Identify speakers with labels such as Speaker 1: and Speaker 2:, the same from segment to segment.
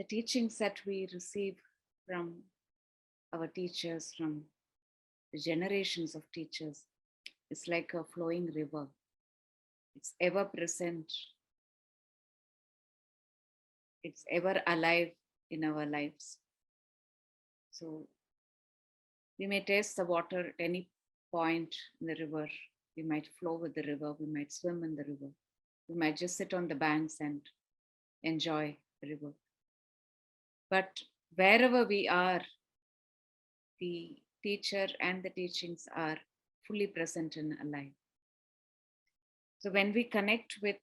Speaker 1: The teachings that we receive from our teachers, from the generations of teachers, is like a flowing river. It's ever present, it's ever alive in our lives. So we may taste the water at any point in the river. We might flow with the river, we might swim in the river, we might just sit on the banks and enjoy the river. But wherever we are, the teacher and the teachings are fully present and alive. So when we connect with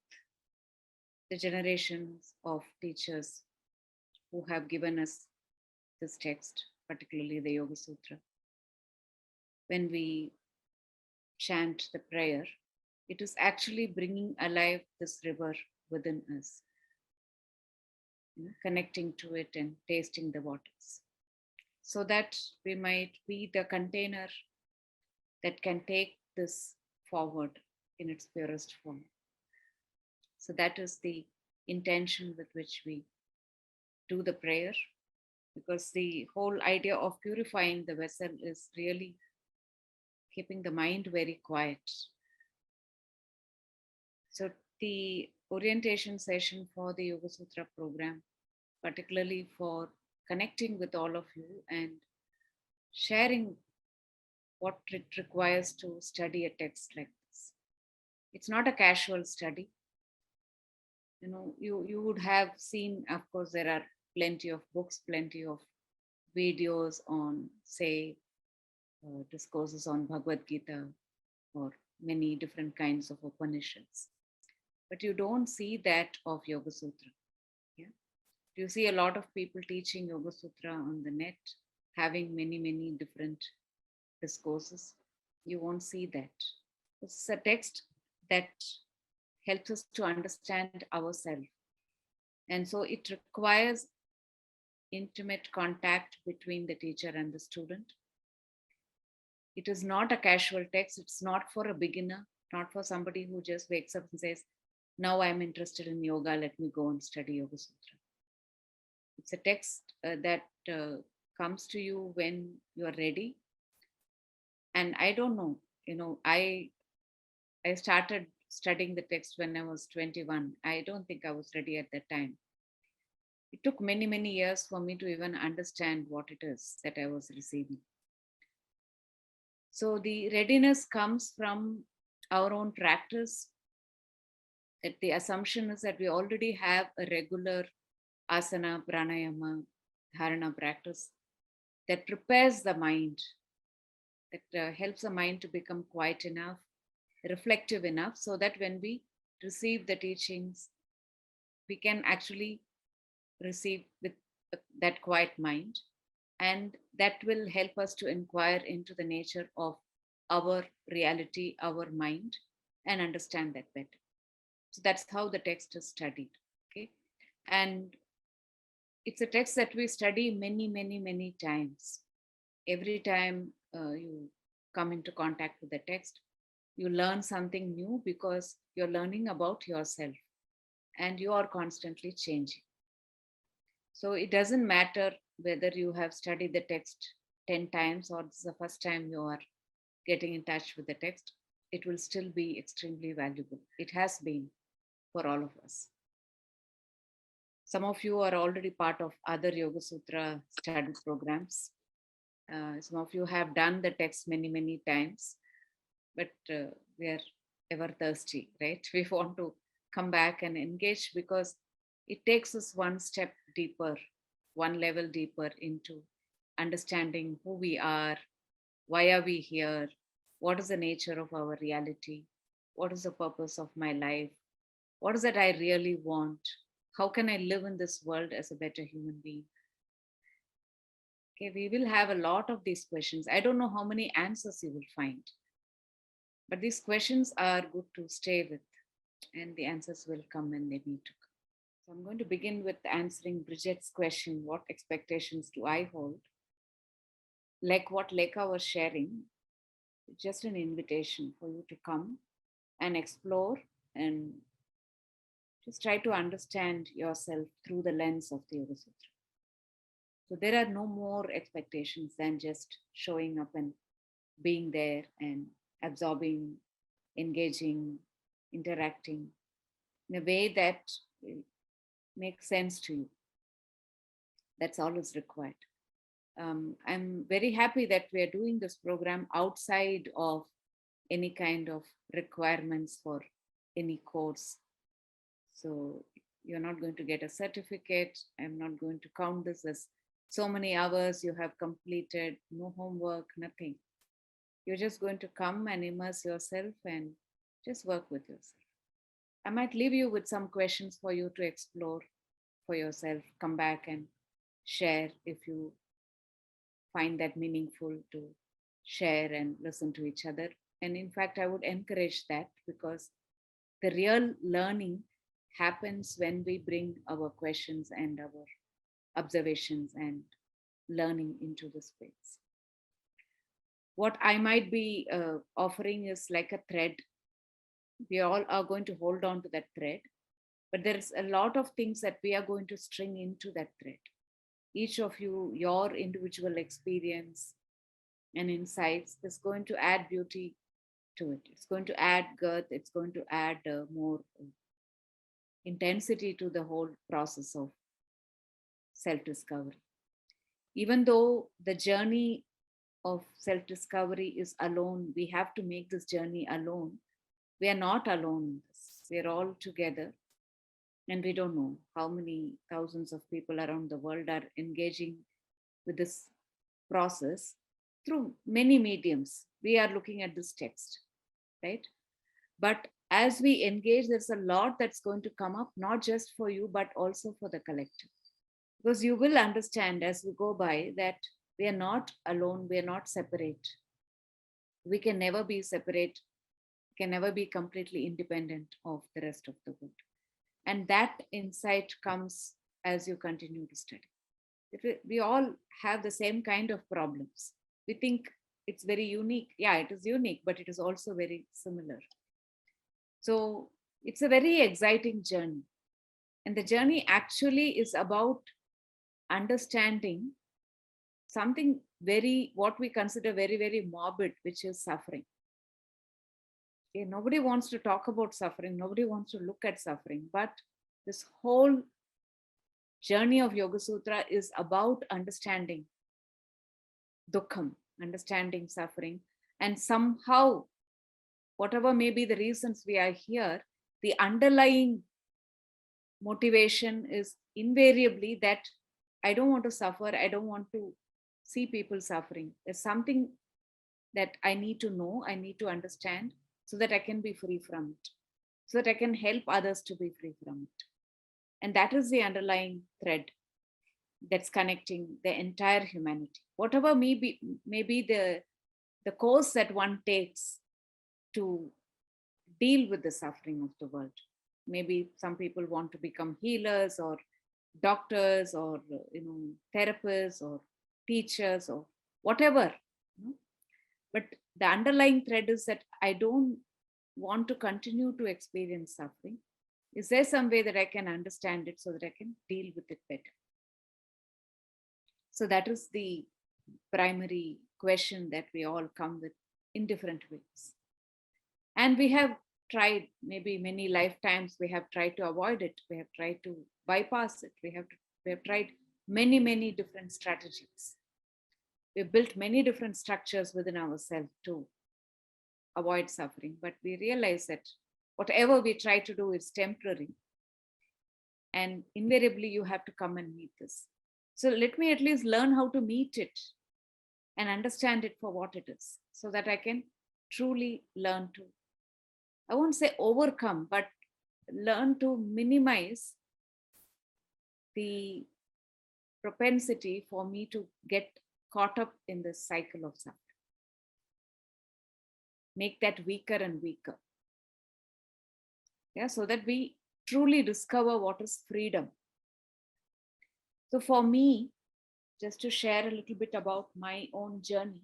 Speaker 1: the generations of teachers who have given us this text, particularly the Yoga Sutra, when we chant the prayer, it is actually bringing alive this river within us, connecting to it and tasting the waters, so that we might be the container that can take this forward in its purest form. So that is the intention with which we do the prayer, because the whole idea of purifying the vessel is really keeping the mind very quiet. So the orientation session for the Yoga Sutra program, particularly for connecting with all of you and sharing what it requires to study a text like this. It's not a casual study. You would have seen, of course, there are plenty of books, plenty of videos on, say, discourses on Bhagavad Gita or many different kinds of Upanishads. But you don't see that of Yoga Sutra. Yeah? You see a lot of people teaching Yoga Sutra on the net, having many, many different discourses. You won't see that. It's a text that helps us to understand ourselves. And so it requires intimate contact between the teacher and the student. It is not a casual text. It's not for a beginner, not for somebody who just wakes up and says, now I'm interested in yoga, let me go and study Yoga Sutra. It's a text that comes to you when you're ready. And I don't know, I started studying the text when I was 21. I don't think I was ready at that time. It took many, many years for me to even understand what it is that I was receiving. So the readiness comes from our own practice. That the assumption is that we already have a regular asana, pranayama, dharana practice that prepares the mind, that helps the mind to become quiet enough, reflective enough, so that when we receive the teachings, we can actually receive with that quiet mind. And that will help us to inquire into the nature of our reality, our mind, and understand that better. So that's how the text is studied. Okay. And it's a text that we study many, many, many times. Every time you come into contact with the text, you learn something new because you're learning about yourself and you are constantly changing. So it doesn't matter whether you have studied the text 10 times or this is the first time you are getting in touch with the text, it will still be extremely valuable. It has been for all of us. Some of you are already part of other Yoga Sutra study programs. Some of you have done the text many, many times, but we are ever thirsty, right? We want to come back and engage because it takes us one step deeper, one level deeper into understanding who we are, why are we here, what is the nature of our reality, what is the purpose of my life, what is it I really want, how can I live in this world as a better human being. Okay, we will have a lot of these questions. I don't know how many answers you will find, but these questions are good to stay with, and the answers will come when they need to come. So I'm going to begin with answering Bridget's question, what expectations do I hold? Like what Lekha was sharing, just an invitation for you to come and explore and just try to understand yourself through the lens of the Yoga Sutra. So there are no more expectations than just showing up and being there and absorbing, engaging, interacting in a way that makes sense to you. That's all is required. I'm very happy that we are doing this program outside of any kind of requirements for any course. So you're not going to get a certificate. I'm not going to count this as so many hours you have completed, no homework, nothing. You're just going to come and immerse yourself and just work with yourself. I might leave you with some questions for you to explore for yourself. Come back and share if you find that meaningful to share and listen to each other. And in fact, I would encourage that, because the real learning happens when we bring our questions and our observations and learning into the space. What I might be offering is like a thread. We all are going to hold on to that thread, but there's a lot of things that we are going to string into that thread. Each of you, your individual experience and insights is going to add beauty to it. It's going to add girth. It's going to add more intensity to the whole process of self discovery. Even though the journey of self discovery is alone, we have to make this journey alone. We are not alone in this. We are all together. And we don't know how many thousands of people around the world are engaging with this process through many mediums. We are looking at this text, right? But as we engage, there's a lot that's going to come up, not just for you, but also for the collective. Because you will understand as we go by that we are not alone, we are not separate. We can never be separate, can never be completely independent of the rest of the world. And that insight comes as you continue to study. We all have the same kind of problems. We think it's very unique. Yeah, it is unique, but it is also very similar. So it's a very exciting journey. And the journey actually is about understanding something very, what we consider very, very morbid, which is suffering. Okay, nobody wants to talk about suffering. Nobody wants to look at suffering. But this whole journey of Yoga Sutra is about understanding dukkham, understanding suffering. And somehow, whatever may be the reasons we are here, the underlying motivation is invariably that I don't want to suffer. I don't want to see people suffering. There's something that I need to know, I need to understand, so that I can be free from it, so that I can help others to be free from it. And that is the underlying thread that's connecting the entire humanity. Whatever may be the course that one takes to deal with the suffering of the world. Maybe some people want to become healers or doctors or therapists or teachers or whatever. But the underlying thread is that I don't want to continue to experience suffering. Is there some way that I can understand it so that I can deal with it better? So that is the primary question that we all come with in different ways. And we have tried, maybe many lifetimes, we have tried to avoid it. We have tried to bypass it. We have tried many, many different strategies. We've built many different structures within ourselves to avoid suffering. But we realize that whatever we try to do is temporary. And invariably, you have to come and meet this. So let me at least learn how to meet it and understand it for what it is, so that I can truly learn to, I won't say overcome, but learn to minimize the propensity for me to get caught up in this cycle of suffering. Make that weaker and weaker. Yeah, so that we truly discover what is freedom. So for me, just to share a little bit about my own journey,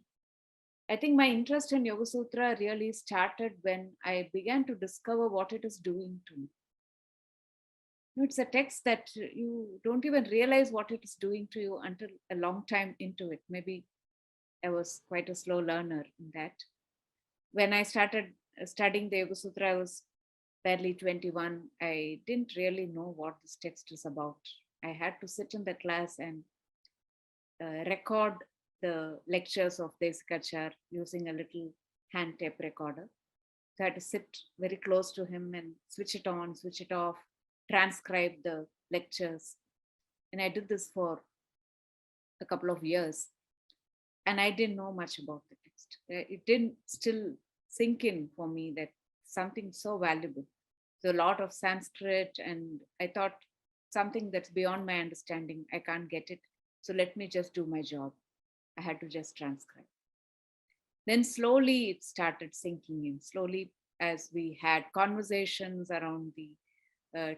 Speaker 1: I think my interest in Yoga Sutra really started when I began to discover what it is doing to me. No, it's a text that you don't even realize what it is doing to you until a long time into it. Maybe I was quite a slow learner in that. When I started studying the Yoga Sutra, I was barely 21. I didn't really know what this text is about. I had to sit in the class and record the lectures of Desikachar using a little hand tape recorder. So I had to sit very close to him and switch it on, switch it off, transcribe the lectures. And I did this for a couple of years. And I didn't know much about the text. It didn't still sink in for me that something so valuable. So a lot of Sanskrit, and I thought something that's beyond my understanding. I can't get it. So let me just do my job. I had to just transcribe. Then slowly it started sinking in. Slowly, as we had conversations around the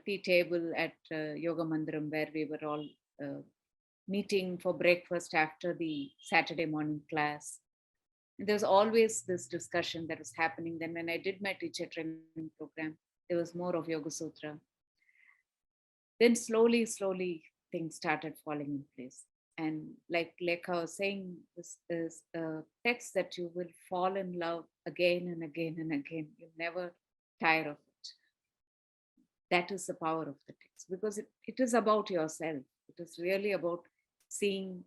Speaker 1: tea table at Yoga Mandiram, where we were all meeting for breakfast after the Saturday morning class. There's always this discussion that was happening. Then when I did my teacher training program, there was more of Yoga Sutra. Then slowly things started falling in place. And like Lekha was saying, this is a text that you will fall in love again and again and again. You'll never tire of it. That is the power of the text, because it is about yourself. It is really about seeing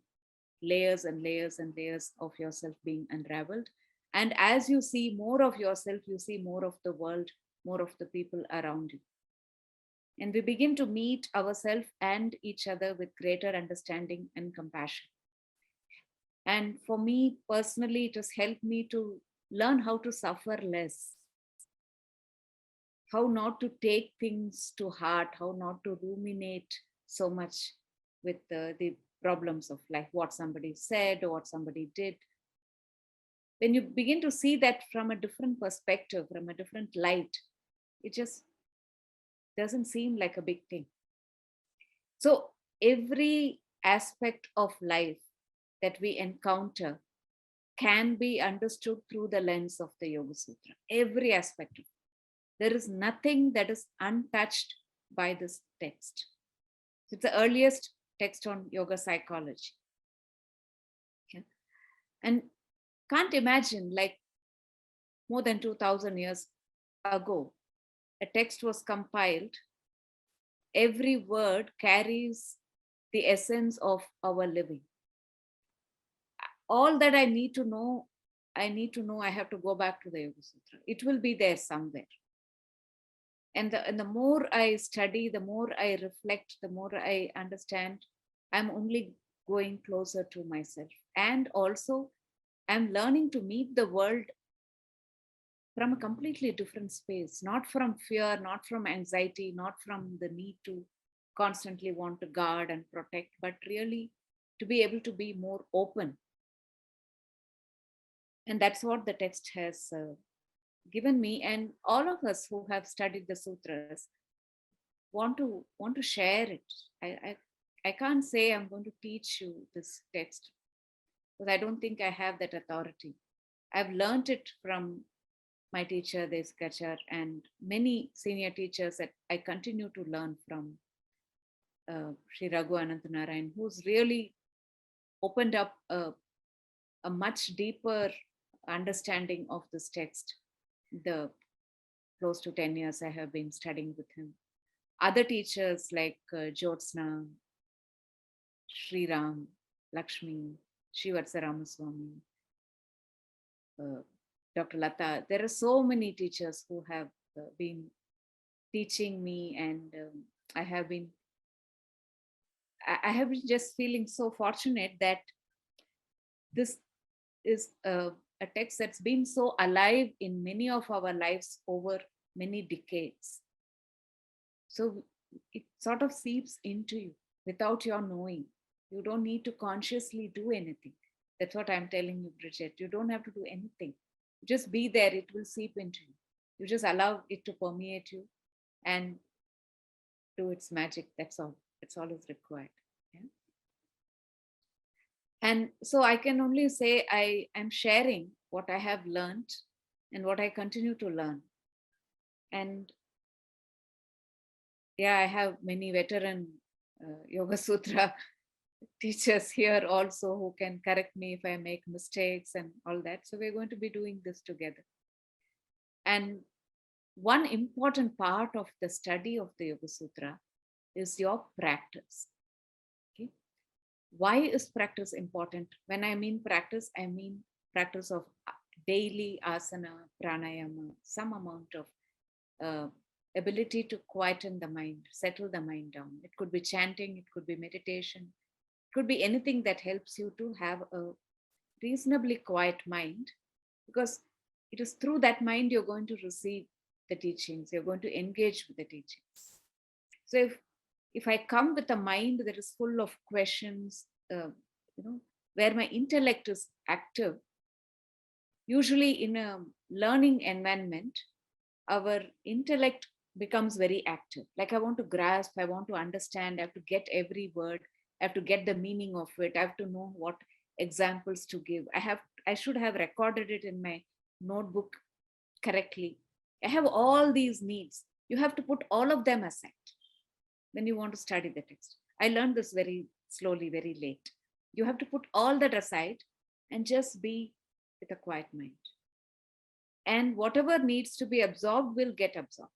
Speaker 1: layers and layers and layers of yourself being unraveled. And as you see more of yourself, you see more of the world, more of the people around you. And we begin to meet ourselves and each other with greater understanding and compassion. And for me personally, it has helped me to learn how to suffer less, how not to take things to heart, how not to ruminate so much with the problems of life, what somebody said or what somebody did. When you begin to see that from a different perspective, from a different light, it just doesn't seem like a big thing. So every aspect of life that we encounter can be understood through the lens of the Yoga Sutra. Every aspect of it. There is nothing that is untouched by this text. It's the earliest text on yoga psychology. Okay? And can't imagine, like more than 2000 years ago, a text was compiled. Every word carries the essence of our living. All that I need to know, I have to go back to the Yoga Sutra. It will be there somewhere. And the more I study, the more I reflect, the more I understand, I'm only going closer to myself. And also, I'm learning to meet the world from a completely different space, not from fear, not from anxiety, not from the need to constantly want to guard and protect, but really to be able to be more open. And that's what the text has given me. And all of us who have studied the sutras want to share it. I can't say I'm going to teach you this text because I don't think I have that authority. I've learned it from my teacher Desikachar and many senior teachers that I continue to learn from. Sri Raghu Anantanarayan, who's really opened up a much deeper understanding of this text. The close to 10 years I have been studying with him. Other teachers like Jyotsna, Sri Ram, Lakshmi, Srivatsa Ramaswamy, Dr. Lata. There are so many teachers who have been teaching me, and I have been just feeling so fortunate that this is a text that's been so alive in many of our lives over many decades. So it sort of seeps into you without your knowing. You don't need to consciously do anything. That's what I'm telling you, Bridget. You don't have to do anything. Just be there, it will seep into you. You just allow it to permeate you and do its magic. That's all. That's all is required. Yeah? And so I can only say I am sharing what I have learned and what I continue to learn. And Yeah, I have many veteran Yoga Sutra teachers here also who can correct me if I make mistakes and all that. So we're going to be doing this together. And one important part of the study of the Yoga Sutra is your practice. Okay. Why is practice important? When I mean practice, I mean practice of daily asana, pranayama, some amount of uh, ability to quieten the mind, settle the mind down. It could be chanting, it could be meditation, it could be anything that helps you to have a reasonably quiet mind, because it is through that mind you're going to receive the teachings, you're going to engage with the teachings. So if I come with a mind that is full of questions, you know, where my intellect is active, usually in a learning environment, our intellect becomes very active. Like I want to grasp, I want to understand, I have to get every word, I have to get the meaning of it, I have to know what examples to give. I should have recorded it in my notebook correctly. I have all these needs. You have to put all of them aside when you want to study the text. I learned this very slowly, very late. You have to put all that aside and just be with a quiet mind. And whatever needs to be absorbed will get absorbed.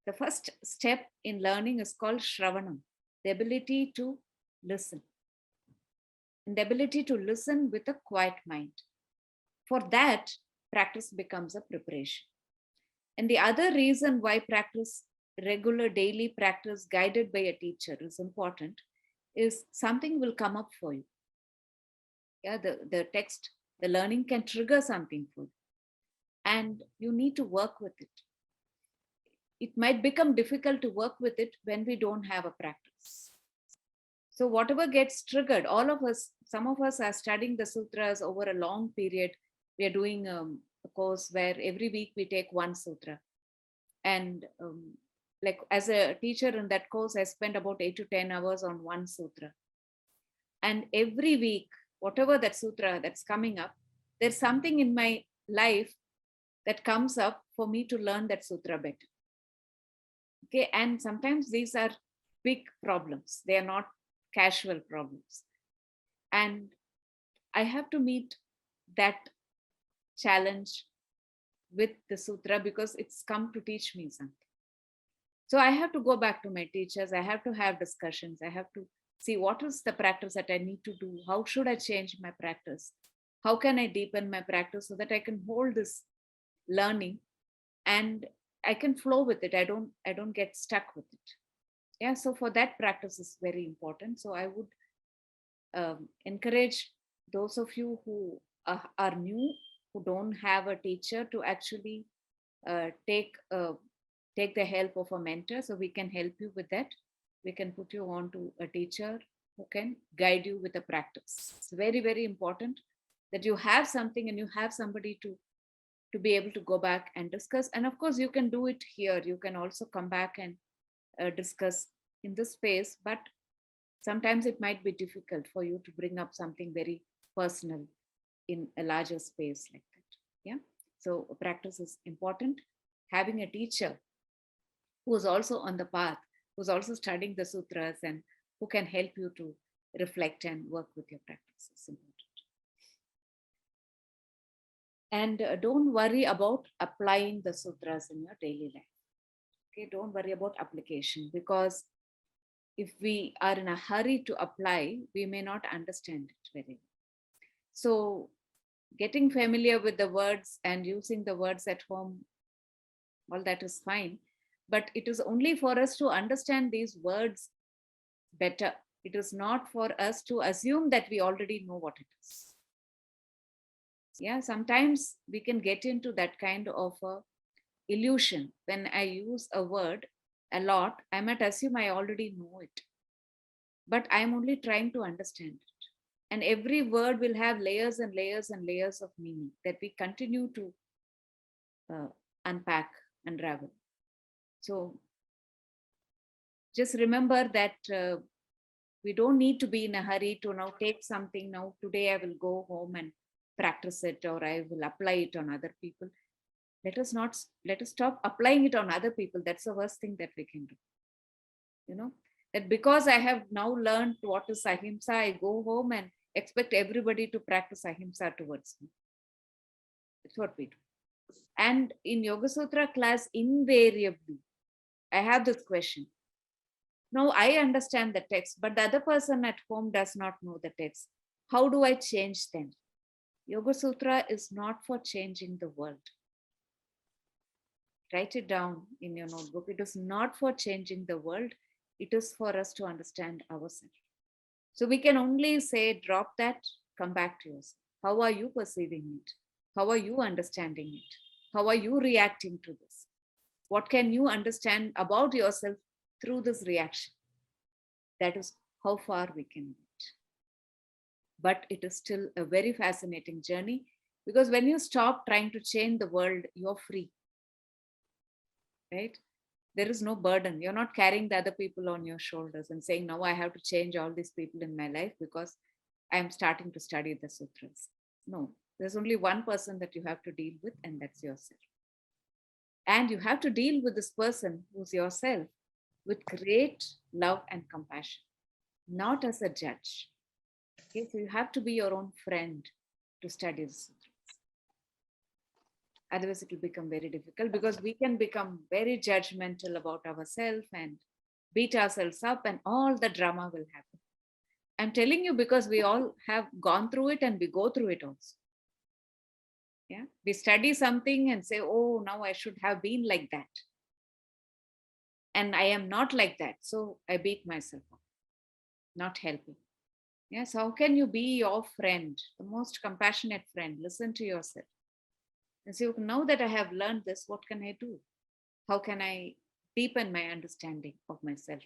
Speaker 1: The first step in learning is called Shravanam, the ability to listen. And the ability to listen with a quiet mind. For that, practice becomes a preparation. And the other reason why practice, regular daily practice guided by a teacher is important is something will come up for you. Yeah, the text, the learning can trigger something for you. And you need to work with it. It might become difficult to work with it when we don't have a practice. So whatever gets triggered, all of us, some of us are studying the sutras over a long period. We are doing a course where every week we take one sutra. And like as a teacher in that course, I spent about 8 to 10 hours on one sutra. And every week, whatever that sutra that's coming up, there's something in my life that comes up for me to learn that sutra better. Okay, and sometimes these are big problems, they are not casual problems, and I have to meet that challenge with the sutra because it's come to teach me something. So I have to go back to my teachers, I have to have discussions, I have to see what is the practice that I need to do, how should I change my practice, how can I deepen my practice so that I can hold this learning and I can flow with it. I don't get stuck with it. Yeah, so for that, practice is very important. So I would encourage those of you who are new, who don't have a teacher, to actually uh, take uh, take the help of a mentor. So we can help you with that. We can put you on to a teacher who can guide you with the practice. It's very, very important that you have something and you have somebody to be able to go back and discuss. And of course, you can do it here. You can also come back and discuss in this space, but sometimes it might be difficult for you to bring up something very personal in a larger space like that. Yeah. So practice is important. Having a teacher who is also on the path, who's also studying the sutras and who can help you to reflect and work with your practice is important. And don't worry about applying the sutras in your daily life. Okay, don't worry about application, because if we are in a hurry to apply, we may not understand it very well. So, getting familiar with the words and using the words at home, all that is fine. But it is only for us to understand these words better. It is not for us to assume that we already know what it is. Yeah, sometimes we can get into that kind of a illusion. When I use a word a lot, I might assume I already know it, but I'm only trying to understand it. And every word will have layers and layers and layers of meaning that we continue to uh, unpack, unravel. So just remember that we don't need to be in a hurry to now take something. Now, today I will go home and practice it, or I will apply it on other people. Let us stop applying it on other people. That's the worst thing that we can do. that because I have now learned what is ahimsa, I go home and expect everybody to practice ahimsa towards me. That's what we do. And in Yoga Sutra class, invariably, I have this question. Now I understand the text, but the other person at home does not know the text. How do I change them? Yoga Sutra is not for changing the world. Write it down in your notebook. It is not for changing the world. It is for us to understand ourselves. So we can only say, drop that, come back to yourself. How are you perceiving it? How are you understanding it? How are you reacting to this? What can you understand about yourself through this reaction? That is how far we can reach. But it is still a very fascinating journey, because when you stop trying to change the world, you're free, right? There is no burden. You're not carrying the other people on your shoulders and saying, now I have to change all these people in my life because I'm starting to study the sutras. No, there's only one person that you have to deal with, and that's yourself. And you have to deal with this person who's yourself with great love and compassion, not as a judge. Okay, so you have to be your own friend to study the sutras. Otherwise, it will become very difficult, because we can become very judgmental about ourselves and beat ourselves up, and all the drama will happen. I'm telling you because we all have gone through it, and we go through it also. Yeah, we study something and say, oh, now I should have been like that. And I am not like that. So I beat myself up, not helping. Yes, how can you be your friend, the most compassionate friend? Listen to yourself and say, now that I have learned this, what can I do? How can I deepen my understanding of myself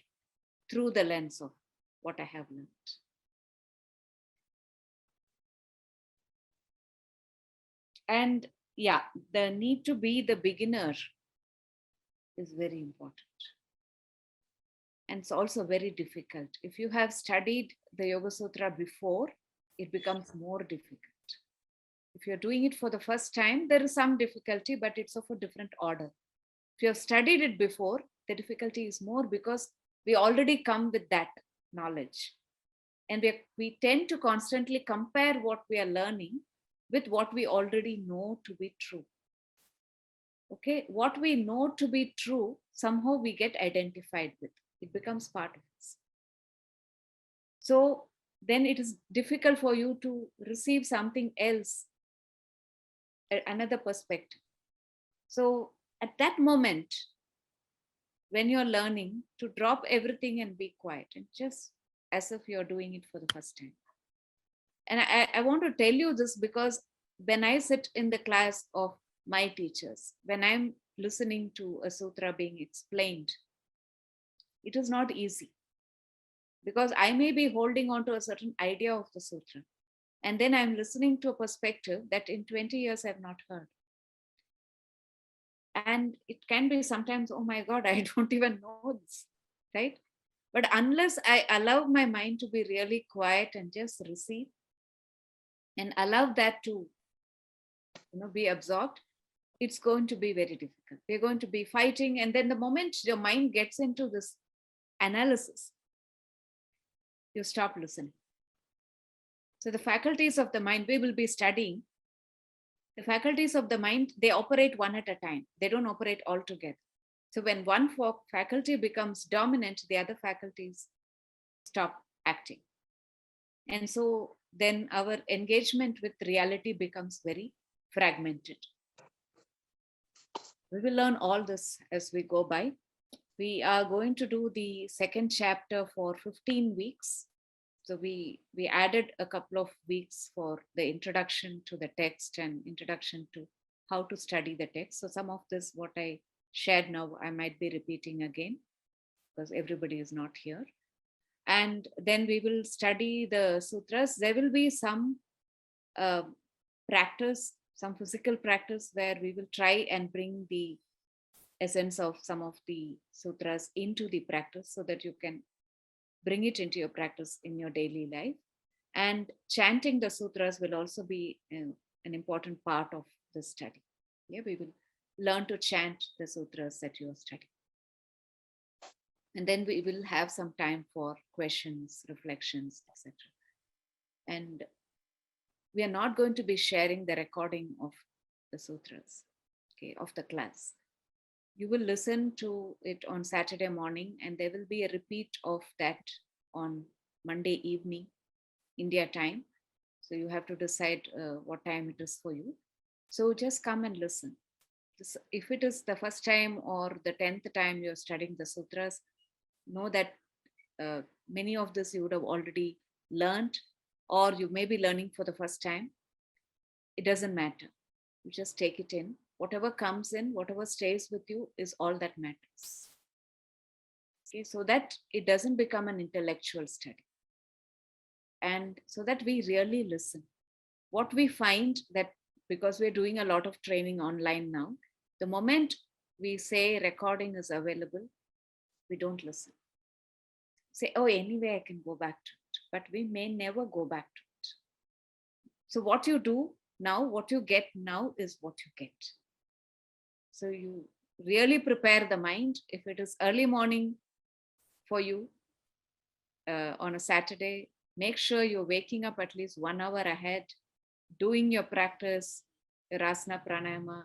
Speaker 1: through the lens of what I have learned? And yeah, the need to be the beginner is very important. And it's also very difficult. If you have studied the Yoga Sutra before, it becomes more difficult. If you're doing it for the first time, there is some difficulty, but it's of a different order. If you have studied it before, the difficulty is more, because we already come with that knowledge. And we tend to constantly compare what we are learning with what we already know to be true. Okay, what we know to be true, somehow we get identified with. It becomes part of us. So then it is difficult for you to receive something else, another perspective. So at that moment, when you're learning, to drop everything and be quiet, and just as if you're doing it for the first time. And I want to tell you this because when I sit in the class of my teachers, when I'm listening to a sutra being explained, it is not easy, because I may be holding on to a certain idea of the sutra. And then I'm listening to a perspective that in 20 years I've not heard. And it can be sometimes, oh my God, I don't even know this, right? But unless I allow my mind to be really quiet and just receive and allow that to be absorbed, it's going to be very difficult. We're going to be fighting. And then the moment your mind gets into this analysis, you stop listening. So the faculties of the mind, we will be studying. The faculties of the mind, they operate one at a time. They don't operate all together. So when one faculty becomes dominant, the other faculties stop acting. And so then our engagement with reality becomes very fragmented. We will learn all this as we go by. We are going to do the second chapter for 15 weeks. So we added a couple of weeks for the introduction to the text and introduction to how to study the text. So some of this, what I shared now, I might be repeating again because everybody is not here. And then we will study the sutras. There will be some practice, some physical practice where we will try and bring the essence of some of the sutras into the practice so that you can bring it into your practice in your daily life. And chanting the sutras will also be an important part of the study. Yeah, we will learn to chant the sutras that you are studying. And then we will have some time for questions, reflections, etc. And we are not going to be sharing the recording of the sutras, okay, of the class. You will listen to it on Saturday morning, and there will be a repeat of that on Monday evening, India time. So you have to decide what time it is for you. So just come and listen. If it is the first time or the 10th time you're studying the sutras, know that many of this you would have already learned, or you may be learning for the first time. It doesn't matter. You just take it in. Whatever comes in, whatever stays with you is all that matters. Okay, so that it doesn't become an intellectual study. And so that we really listen. What we find that because we're doing a lot of training online now, the moment we say recording is available, we don't listen. Say, oh, anyway, I can go back to it. But we may never go back to it. So what you do now, what you get now is what you get. So you really prepare the mind. If it is early morning for you on a Saturday, make sure you're waking up at least 1 hour ahead, doing your practice, your asana pranayama.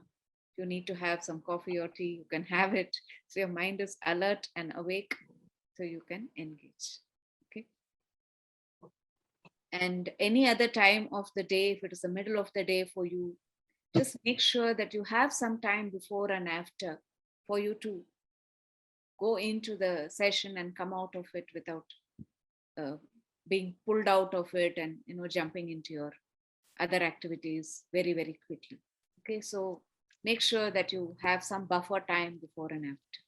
Speaker 1: You need to have some coffee or tea, you can have it. So your mind is alert and awake, so you can engage. Okay. And any other time of the day, if it is the middle of the day for you, just make sure that you have some time before and after for you to go into the session and come out of it without uh, being pulled out of it and jumping into your other activities very quickly. Okay, so make sure that you have some buffer time before and after.